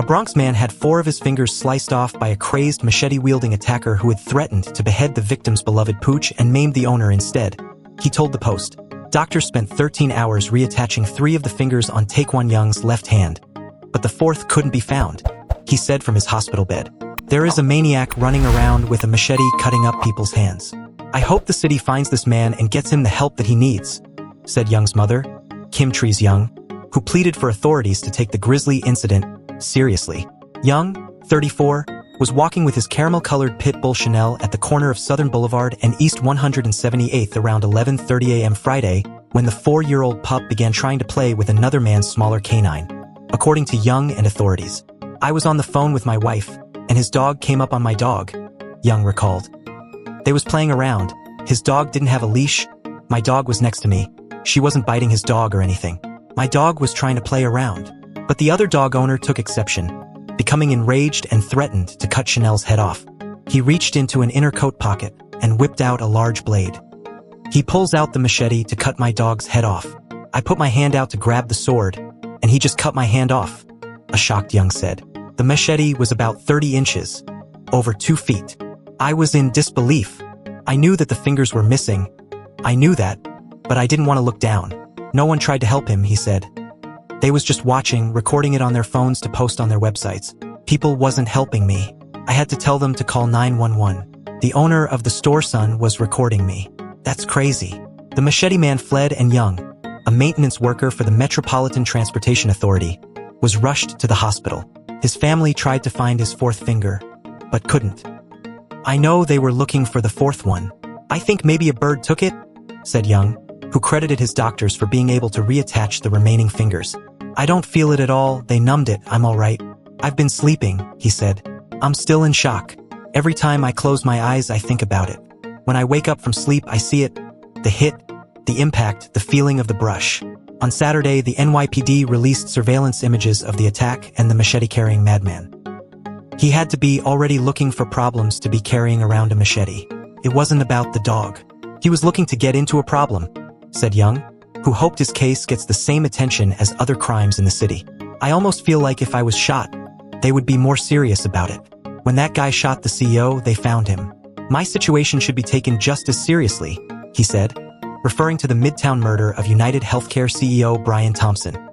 Bronx man had 4 of his fingers sliced off by a crazed machete-wielding attacker who had threatened to behead the victim's beloved pooch and maimed the owner instead. He told the Post. Doctors spent 13 hours reattaching 3 of the fingers on Tayquon Young's left hand, but the 4th couldn't be found, he said from his hospital bed. There is a maniac running around with a machete cutting up people's hands. I hope the city finds this man and gets him the help that he needs, said Young's mother, Kimtreese Young, who pleaded for authorities to take the grisly incident seriously. Young, 34, was walking with his caramel-colored pit bull Chanel at the corner of Southern Boulevard and East 178th around 11:30 a.m. Friday when the 4-year-old pup began trying to play with another man's smaller canine. According to Young and authorities, I was on the phone with my wife, and his dog came up on my dog, Young recalled. They was playing around. His dog didn't have a leash. My dog was next to me. She wasn't biting his dog or anything. My dog was trying to play around. But the other dog owner took exception, becoming enraged and threatened to cut Chanel's head off. He reached into an inner coat pocket and whipped out a large blade. He pulls out the machete to cut my dog's head off. I put my hand out to grab the sword, and he just cut my hand off, a shocked Young said. The machete was about 30 inches, over 2 feet. I was in disbelief. I knew that the fingers were missing. I knew that, but I didn't want to look down. No one tried to help him, he said. They was just watching, recording it on their phones to post on their websites. People wasn't helping me. I had to tell them to call 911. The owner of the store son was recording me. That's crazy. The machete man fled and Young, a maintenance worker for the Metropolitan Transportation Authority, was rushed to the hospital. His family tried to find his 4th finger, but couldn't. I know they were looking for the 4th one. I think maybe a bird took it, said Young, who credited his doctors for being able to reattach the remaining fingers. I don't feel it at all, they numbed it, I'm alright. I've been sleeping, he said. I'm still in shock. Every time I close my eyes, I think about it. When I wake up from sleep, I see it, the hit, the impact, the feeling of the brush. On Saturday, the NYPD released surveillance images of the attack and the machete-carrying madman. He had to be already looking for problems to be carrying around a machete. It wasn't about the dog. He was looking to get into a problem, said Young, who hoped his case gets the same attention as other crimes in the city. I almost feel like if I was shot, they would be more serious about it. When that guy shot the CEO, they found him. My situation should be taken just as seriously, he said, referring to the Midtown murder of United Healthcare CEO Brian Thompson.